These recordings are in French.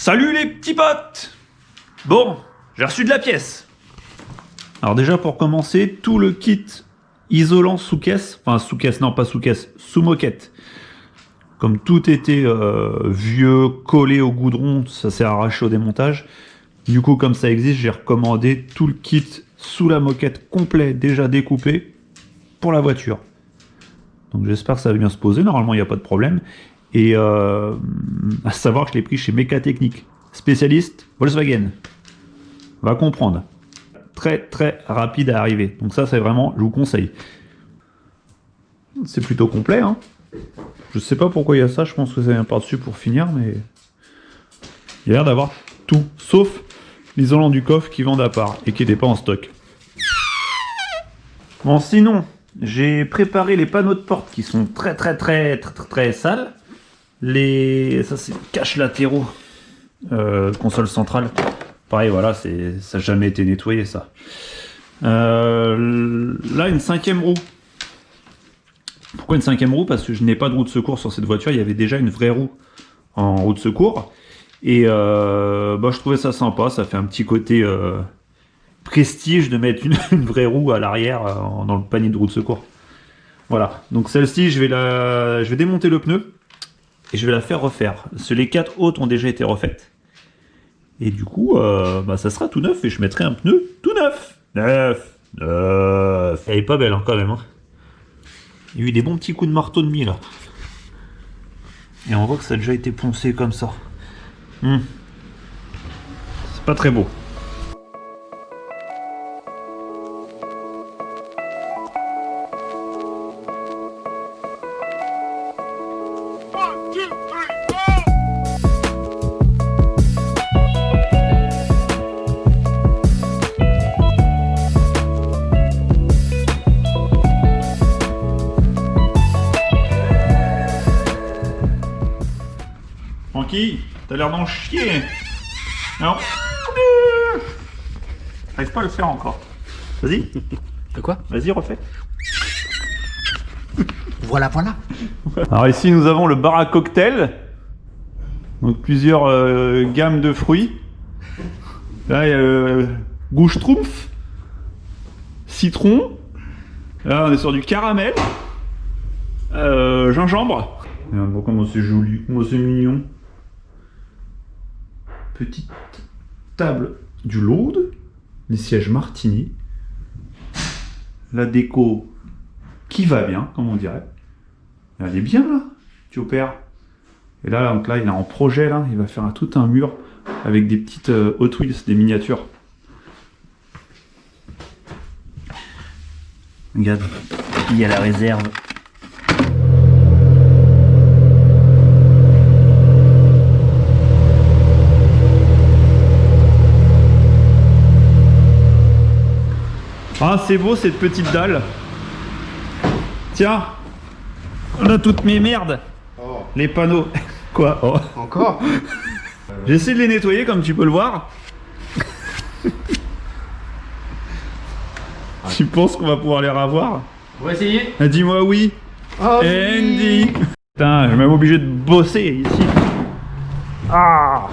Salut les petits potes! Bon, j'ai reçu de la pièce. Alors déjà pour commencer, tout le kit isolant sous caisse, enfin sous caisse, non pas sous caisse, sous moquette. Comme tout était vieux, collé au goudron, ça s'est arraché au démontage. Du coup, comme ça existe, j'ai recommandé tout le kit sous la moquette complet, déjà découpé, pour la voiture. Donc j'espère que ça va bien se poser, normalement il n'y a pas de problème. Et à savoir que je l'ai pris chez Mécatechnique, spécialiste Volkswagen. Va comprendre. Très très rapide à arriver. Donc ça c'est vraiment, je vous conseille. C'est plutôt complet, hein. Je sais pas pourquoi il y a ça, je pense que ça vient par-dessus pour finir, mais... Il y a l'air d'avoir tout, sauf l'isolant du coffre qui vend à part et qui n'était pas en stock. Bon, sinon, j'ai préparé les panneaux de porte qui sont très sales. Ça c'est cache latéraux, console centrale. Pareil, voilà, ça n'a jamais été nettoyé ça. Là, une 5e roue. Pourquoi une 5e roue? Parce que je n'ai pas de roue de secours sur cette voiture. Il y avait déjà une vraie roue en roue de secours. Et je trouvais ça sympa. Ça fait un petit côté prestige de mettre une vraie roue à l'arrière dans le panier de roue de secours. Voilà. Donc celle-ci, je vais démonter le pneu et je vais la faire refaire. Parce que les 4 autres ont déjà été refaites. Et du coup, ça sera tout neuf et je mettrai un pneu tout neuf. Neuf. Elle est pas belle hein, quand même. Hein. Il y a eu des bons petits coups de marteau de mie là. Et on voit que ça a déjà été poncé comme ça. C'est pas très beau. Francky, t'as l'air d'en chier. Non. J'arrive pas à le faire encore. Vas-y. De quoi? Vas-y, refais. Voilà. Alors ici, nous avons le bar à cocktail. Donc plusieurs gammes de fruits. Là, il y a le Gouchtrumpf, citron. Là, on est sur du caramel. Gingembre. Regarde comment c'est joli, comment c'est mignon. Petite table du Lourdes, les sièges Martini, la déco qui va bien, comme on dirait. Elle est bien là, tu opères. Et là, donc là, il est en projet là, il va faire tout un mur avec des petites Hot Wheels, des miniatures. Regarde, il y a la réserve. Ah, c'est beau cette petite dalle. Tiens, on a toutes mes merdes. Oh. Les panneaux. Quoi? Oh. Encore? J'essaie de les nettoyer comme tu peux le voir. Tu penses qu'on va pouvoir les revoir? On va essayer. Dis-moi oui. Oh, Andy. Putain, je suis même obligé de bosser ici. Ah.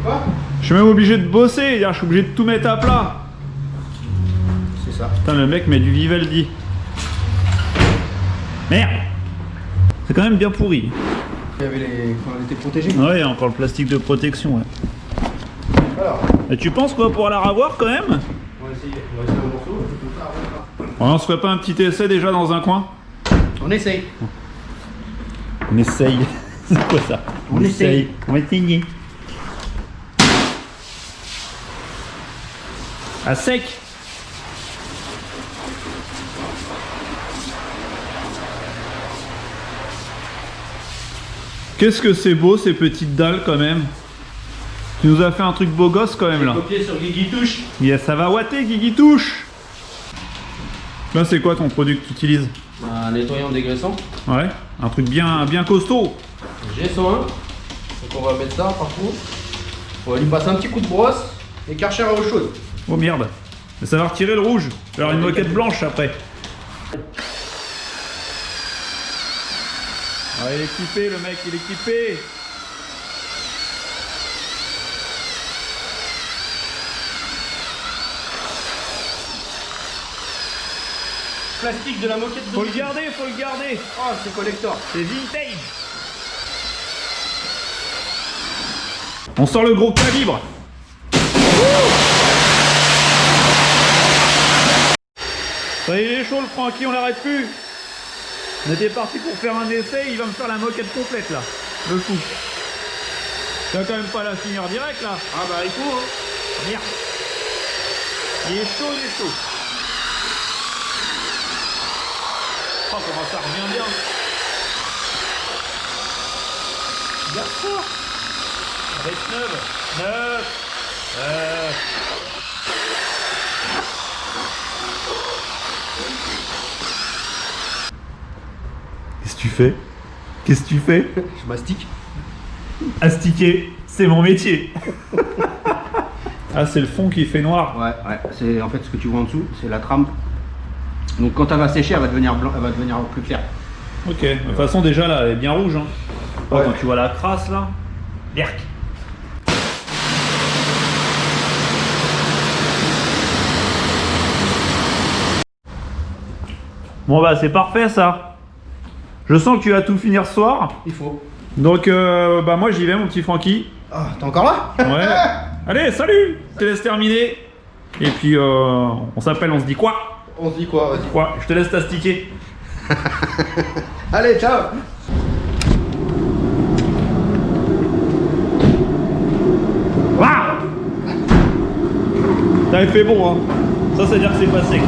Quoi? Je suis même obligé de bosser, je suis obligé de tout mettre à plat. C'est ça. Putain, le mec met du Vivaldi. Merde. C'est quand même bien pourri. Il y avait quand elle était protégée. Ouais, il y a encore le plastique de protection. Ouais. Alors, Et tu penses qu'on va pouvoir la revoir quand même? on va essayer un morceau. Comme ça, On se ferait pas un petit essai déjà dans un coin? on essaye. On essaye. C'est quoi ça? On essaye. On va essayer. À sec. Qu'est-ce que c'est beau ces petites dalles quand même. Tu nous as fait un truc beau gosse quand même là. Copié sur Guigui Touche. Yes, ça va ouater Guigui Touche. Là c'est quoi ton produit que tu utilises? Un nettoyant dégraissant. Ouais, un truc bien costaud. G101. Donc on va mettre ça partout. On va lui passer un petit coup de brosse et Karcher à eau chaude. Oh merde. Mais ça va retirer le rouge. Je vais avoir une moquette blanche après. Ah, il est équipé, le mec, il est équipé. plastique de la moquette de... Faut le garder, faut le garder. Oh, c'est collector. C'est vintage. On sort le gros calibre. Ça y est, il est chaud le Francky, on l'arrête plus. On était parti pour faire un essai, il va me faire la moquette complète là. Le fou. Tu vas quand même pas la finir direct là. Ah bah il faut, hein. Merde. Il est chaud, il est chaud. Oh, comment ça revient bien. Regarde ça. Avec 9. Qu'est-ce que tu fais? Qu'est-ce que tu fais? Je mastique. Astiquer, c'est mon métier. Ah, c'est le fond qui fait noir. Ouais, c'est en fait ce que tu vois en dessous, c'est la trame. Donc quand elle va sécher, elle va devenir blanc, elle va devenir plus claire. Ok, de toute façon déjà là, elle est bien rouge. Hein. Ouais. Quand tu vois la crasse là, l'erc. Bon bah c'est parfait ça. Je sens que tu vas tout finir ce soir. Il faut. Donc bah moi j'y vais mon petit Francky. Ah, t'es encore là? Ouais. Allez, salut. Je te laisse terminer. Et puis on s'appelle, on se dit quoi? On se dit quoi? Vas-y. Quoi? Je te laisse t'astiquer. Allez, ciao. Ah, t'avais fait bon hein. Ça c'est dire que c'est pas sec.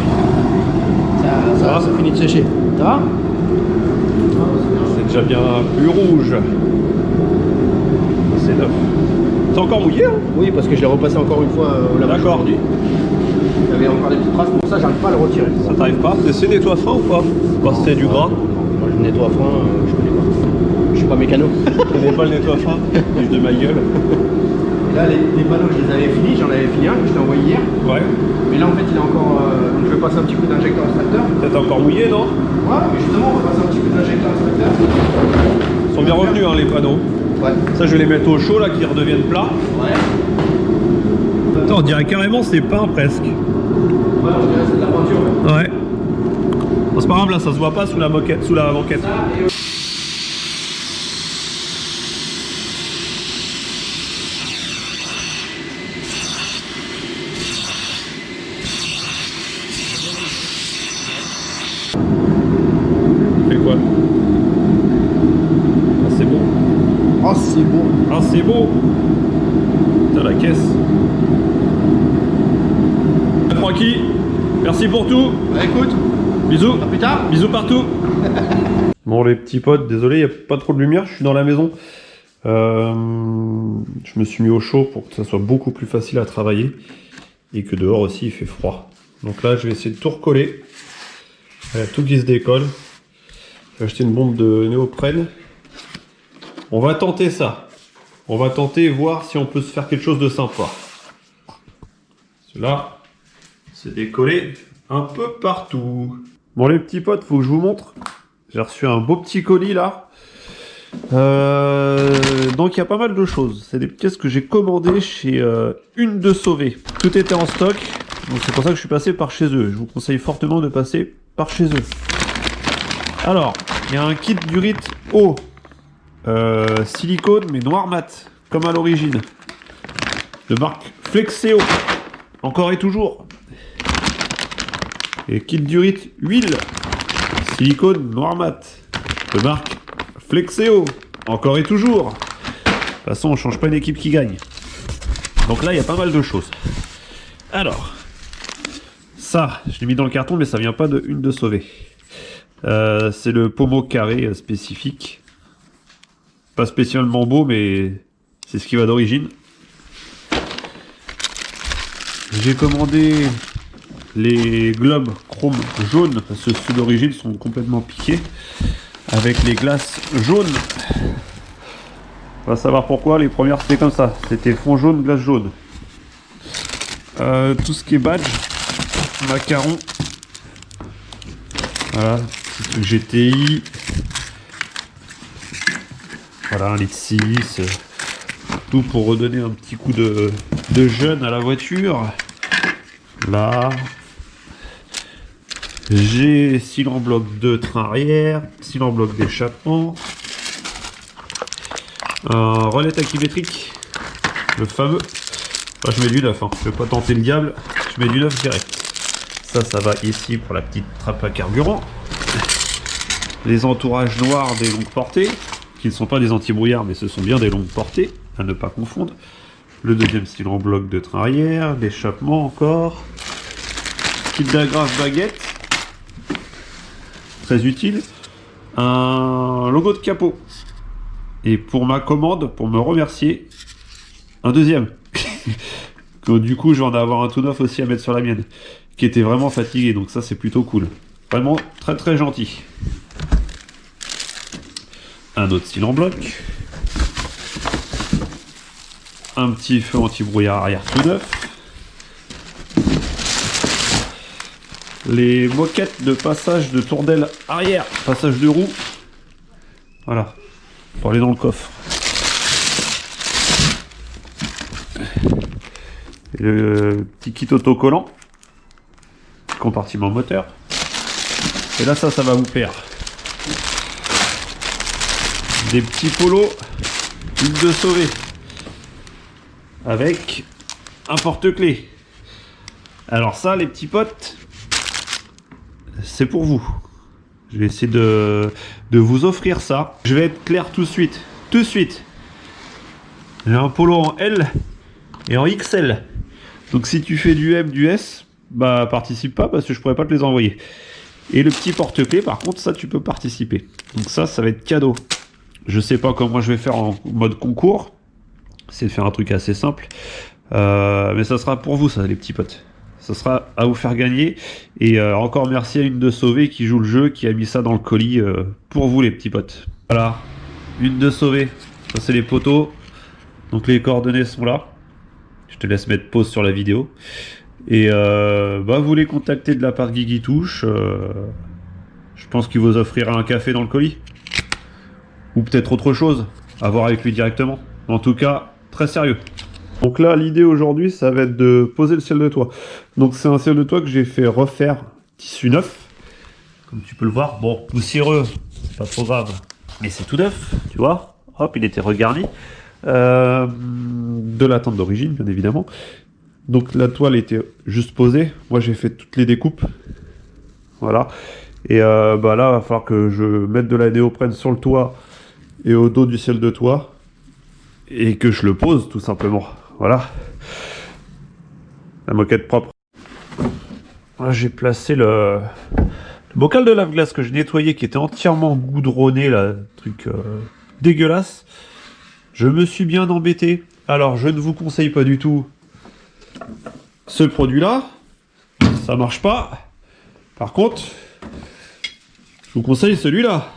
Ça finit de sécher. Ça va? C'est déjà bien plus rouge. C'est neuf. C'est encore mouillé hein? Oui, parce que je l'ai repassé encore une fois là-bas aujourd'hui. Il y avait encore des petites traces, pour ça j'arrive pas à le retirer. Ça t'arrive pas? C'est nettoie fin ou pas? Parce que c'est du gras. Moi je nettoie fin, je connais pas. Je suis pas mécano. Je connais pas le nettoie fin, fiche de ma gueule. Et là les panneaux je les avais finis, j'en avais fini un que je t'ai envoyé hier. Ouais. Mais là en fait il est encore. Donc je vais passer un petit coup d'injecteur extracteur. Peut-être encore mouillé non? Ouais, mais justement on va passer un petit coup d'injecteur extracteur. Ils sont bien revenus hein les panneaux. Ouais. Ça je vais les mettre au chaud là qu'ils redeviennent plats. Ouais. Attends, on dirait carrément c'est peint presque. Ouais, on dirait c'est de la peinture. Ouais. Bon, c'est pas grave là, ça se voit pas sous la moquette, sous la banquette. Ça, et Fait quoi? Ah, c'est beau. oh c'est beau. Ah, c'est beau. T'as la caisse. Francky, merci pour tout. Bah écoute, Bisous. à plus tard. Bisous partout. Bon les petits potes, désolé, il n'y a pas trop de lumière, je suis dans la maison. Je me suis mis au chaud pour que ça soit beaucoup plus facile à travailler. Et que dehors aussi il fait froid. Donc là je vais essayer de tout recoller. Il y a tout qui se décolle. J'ai acheté une bombe de néoprène. On va tenter ça. On va tenter voir si on peut se faire quelque chose de sympa. Cela c'est décollé un peu partout. Bon les petits potes, faut que je vous montre. J'ai reçu un beau petit colis là. Donc il y a pas mal de choses. C'est des pièces que j'ai commandées chez Une de Sauvé. Tout était en stock. Donc c'est pour ça que je suis passé par chez eux. Je vous conseille fortement de passer par chez eux. Alors, il y a un kit Durite eau. Silicone mais noir mat. Comme à l'origine. De marque Flexeo. Encore et toujours. Et kit Durite huile. Silicone noir mat. De marque Flexeo. Encore et toujours. De toute façon, on change pas une équipe qui gagne. Donc là, il y a pas mal de choses. Alors, ça, je l'ai mis dans le carton, mais ça vient pas de Une de Sauvé. C'est le pommeau carré spécifique. Pas spécialement beau, mais c'est ce qui va d'origine. J'ai commandé les globes chrome jaunes, parce que ceux d'origine sont complètement piqués, avec les glaces jaunes. On va savoir pourquoi, les premières c'était comme ça, c'était fond jaune, glace jaune. Tout ce qui est badge, macaron, voilà, petit truc GTI, voilà, un litre 6, tout pour redonner un petit coup de jeune à la voiture. Là, J'ai cylindre bloc de train arrière, cylindre bloc d'échappement, un relais tachymétrique, le fameux. Moi, je mets du neuf, hein. Je vais pas tenter le diable, je mets du neuf direct. Ça va ici pour la petite trappe à carburant. Les entourages noirs des longues portées, qui ne sont pas des anti-brouillards, mais ce sont bien des longues portées, à ne pas confondre. Le deuxième stylo en bloc de train arrière, l'échappement encore. Kit d'agrafe baguette, très utile. Un logo de capot. Et pour ma commande, pour me remercier, un deuxième. Du coup, je vais en avoir un tout neuf aussi à mettre sur la mienne, qui était vraiment fatigué, donc ça c'est plutôt cool. Vraiment très très gentil. Un autre style en bloc. Un petit feu anti-brouillard arrière tout neuf. Les moquettes de passage de tourdelle arrière, passage de roue. Voilà, pour aller dans le coffre. Et le petit kit autocollant. Compartiment moteur. Et là, ça va vous plaire. Des petits polos, une de sauver. Avec un porte-clés. Alors ça, les petits potes, c'est pour vous. Je vais essayer de vous offrir ça. Je vais être clair tout de suite. Tout de suite. J'ai un polo en L et en XL. Donc si tu fais du M, du S, bah participe pas parce que je pourrais pas te les envoyer. Et le petit porte-clés, par contre, ça tu peux participer. Donc ça va être cadeau. Je sais pas comment je vais faire en mode concours. C'est de faire un truc assez simple. Mais ça sera pour vous, ça, les petits potes. Ça sera à vous faire gagner. Et encore merci à une de Sauvé qui joue le jeu, qui a mis ça dans le colis pour vous, les petits potes. Voilà, une de Sauvé. Ça, c'est les poteaux. Donc les coordonnées sont là. Je te laisse mettre pause sur la vidéo. Et vous les contactez de la part de Guigui Touche. Je pense qu'il vous offrira un café dans le colis. Ou peut-être autre chose. À voir avec lui directement. En tout cas, très sérieux. Donc là, l'idée aujourd'hui, ça va être de poser le ciel de toit. Donc c'est un ciel de toit que j'ai fait refaire tissu neuf. Comme tu peux le voir. Bon, poussiéreux, c'est pas trop grave. Mais c'est tout neuf, tu vois. Hop, il était regarni. De la tente d'origine, bien évidemment. Donc la toile était juste posée. Moi, j'ai fait toutes les découpes. Voilà. Et là, il va falloir que je mette de la néoprène sur le toit et au dos du ciel de toit. Et que je le pose, tout simplement. Voilà. La moquette propre. Là, j'ai placé le bocal de lave-glace que j'ai nettoyé, qui était entièrement goudronné, là, truc dégueulasse. Je me suis bien embêté. Alors, je ne vous conseille pas du tout ce produit-là. Ça marche pas. Par contre, je vous conseille celui-là.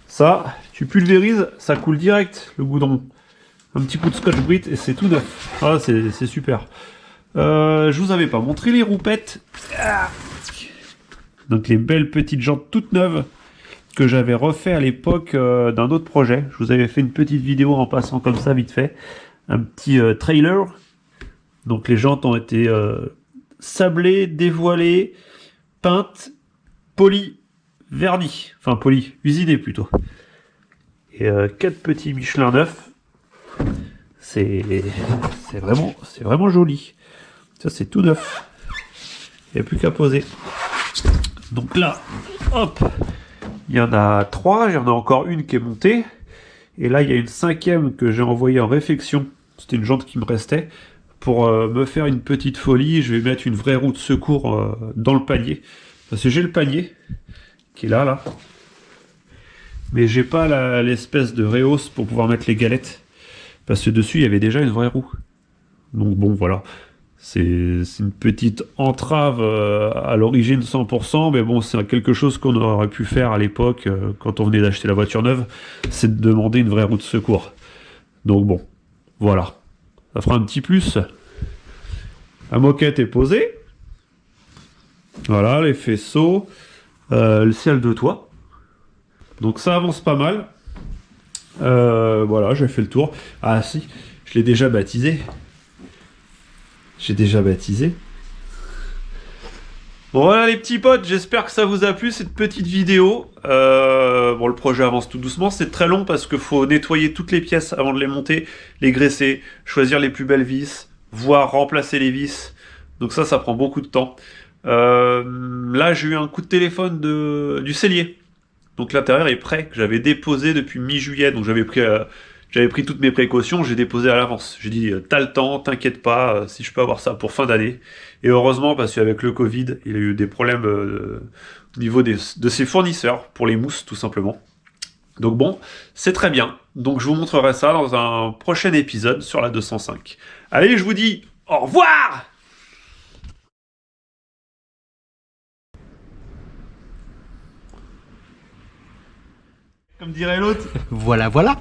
Ça, tu pulvérises, ça coule direct, le goudron. Un petit coup de scotch brite et c'est tout neuf. Ah, c'est super. Je vous avais pas montré les roupettes. Donc les belles petites jantes toutes neuves que j'avais refait à l'époque d'un autre projet. Je vous avais fait une petite vidéo en passant comme ça vite fait. Un petit trailer. Donc les jantes ont été sablées, dévoilées, peintes, polies, vernies. Enfin polies, usinées plutôt. Et 4 petits Michelin neufs. C'est vraiment joli. Ça c'est tout neuf. Il n'y a plus qu'à poser. Donc là, hop, il y en a 3, il y en a encore une qui est montée. Et là, il y a une 5e que j'ai envoyée en réfection. C'était une jante qui me restait. Pour me faire une petite folie, je vais mettre une vraie roue de secours dans le panier. Parce que j'ai le panier qui est là. Mais j'ai pas l'espèce de réhausse pour pouvoir mettre les galettes. Parce que dessus, il y avait déjà une vraie roue. Donc bon, voilà. C'est une petite entrave à l'origine 100%, mais bon, c'est quelque chose qu'on aurait pu faire à l'époque, quand on venait d'acheter la voiture neuve, c'est de demander une vraie roue de secours. Donc bon, voilà. Ça fera un petit plus. La moquette est posée. Voilà, les faisceaux. Le ciel de toit. Donc ça avance pas mal. Voilà, j'ai fait le tour. Ah si, je l'ai déjà baptisé. J'ai déjà baptisé. Bon voilà les petits potes, j'espère que ça vous a plu cette petite vidéo. Bon le projet avance tout doucement, c'est très long parce qu'il faut nettoyer toutes les pièces avant de les monter, les graisser, choisir les plus belles vis, voire remplacer les vis. Donc ça prend beaucoup de temps. Là j'ai eu un coup de téléphone du sellier. Donc l'intérieur est prêt, que j'avais déposé depuis mi-juillet, donc j'avais pris toutes mes précautions, j'ai déposé à l'avance. J'ai dit, t'as le temps, t'inquiète pas, si je peux avoir ça pour fin d'année. Et heureusement, parce qu'avec le Covid, il a eu des problèmes au niveau de ses fournisseurs, pour les mousses, tout simplement. Donc bon, c'est très bien. Donc je vous montrerai ça dans un prochain épisode sur la 205. Allez, je vous dis au revoir! Comme dirait l'autre. Voilà, voilà.